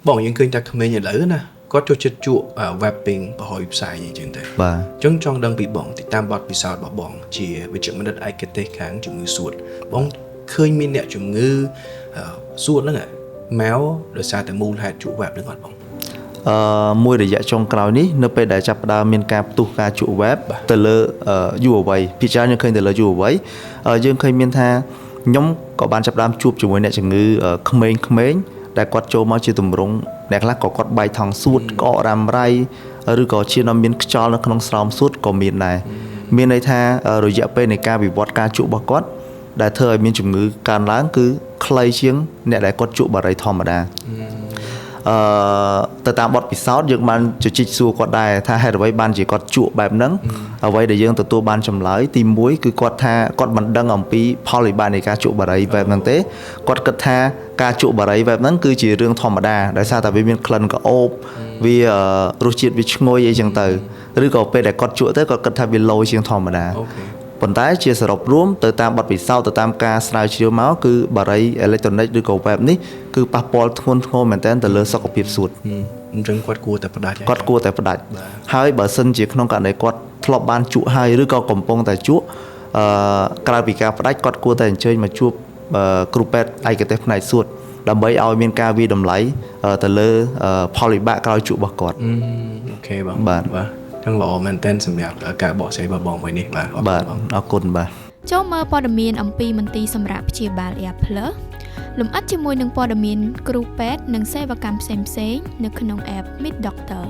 bọn những kênh ta comment như lỡ nè có cho chết chuột wrapping và hồi sai gì chẳng thế chúng trong đơn bị bọn thì tam bọt bị sao bỏ bọn chỉ với chuyện mình đất ai kết tế kháng chủng ngư suốt bọn khơi min nè chủng ngư suốt đó nè méo rồi sao tại mù hạt chuột wrap đứng ngọt bọn មួយរយៈចុងក្រោយនេះនៅពេលដែលចាប់ផ្ដើមមានការផ្ទុះការជក់ web ទៅលើយុវវ័យពិចារណាឃើញទៅលើយុវវ័យយើងឃើញមានថាខ្ញុំក៏បានចាប់ផ្ដើមជួបជាមួយអ្នកជំងឺក្មេងៗដែលគាត់ចូលមកជាទម្រង់អ្នកខ្លះក៏គាត់បែកថងសួតក្អករ៉ាំរ៉ៃឬក៏ជាមានខ្យល់នៅក្នុងស្រោមសួតក៏មានដែរមានន័យថារយៈពេលនៃការវិវត្តការជក់របស់គាត់ដែលធ្វើឲ្យមានជំងឺកើនឡើងគឺខ្លីជាងអ្នកដែលគាត់ជក់បារីធម្មតាទៅតាមបទពិសោធន៍យើងបានជជែកសួរគាត់ដែរថាហេតុអ្វីបានជាគាត់ជក់បែបហ្នឹងអ្វីដែលយើងទទួលបានចម្លើយទី1គឺគាត់ថាគាត់មិនដឹងអំពីផលវិបាកនៃការជក់បារីបែបហ្នឹងទេគាត់គិតថាការជក់បារីបែបហ្នឹងគឺជារឿងធម្មតាដោយសារតែវាមានក្លិនក្រអូបវារសជាតិវាឈ្ងុយអីចឹងទៅឬក៏ពេលដែលគាត់ជក់ទៅគាត់គិតថាវាឡូជាងធម្មតាប៉ុន្តែជាសរុបរួមទៅតាមបទពិសោធន៍ទៅតាមការស្រាវជ្រាវមកគឺបារីអេឡិចត្រូនិកឬក៏ web នេះគឺប៉ះពាល់ធ្ងន់ធ្ងរមែនទែនទៅលើសុខភាពសួតអញ្ចឹងគាត់គួរតែផ្ដាច់ហើយបើសិនជាក្នុងករណីគាត់ធ្លាប់បានជក់ហើយឬក៏កំពុងតែជក់ក្រៅពីការផ្ដាច់គាត់គួរតែអញ្ជើញមកជួបគ្រូពេទ្យឯកទេសផ្នែកសួតដើម្បីឲ្យមានការវិតម្លៃទៅលើផលវិបាកក្រោយជក់របស់គាត់អូខេបងបាទទាំងល្អមែនទែនសម្រាប់ការបកស្រាយរបស់បងមួយនេះបាទអរគុណបាទចូលមើលព័ត៌មានអំពីមន្ទីរសម្រាប់ព្យាបាល Air Plus លម្អិតជាមួយនឹងព័ត៌មានគ្រូពេទ្យនិងសេវាកម្មផ្សេងៗនៅក្នុង app Meet Doctor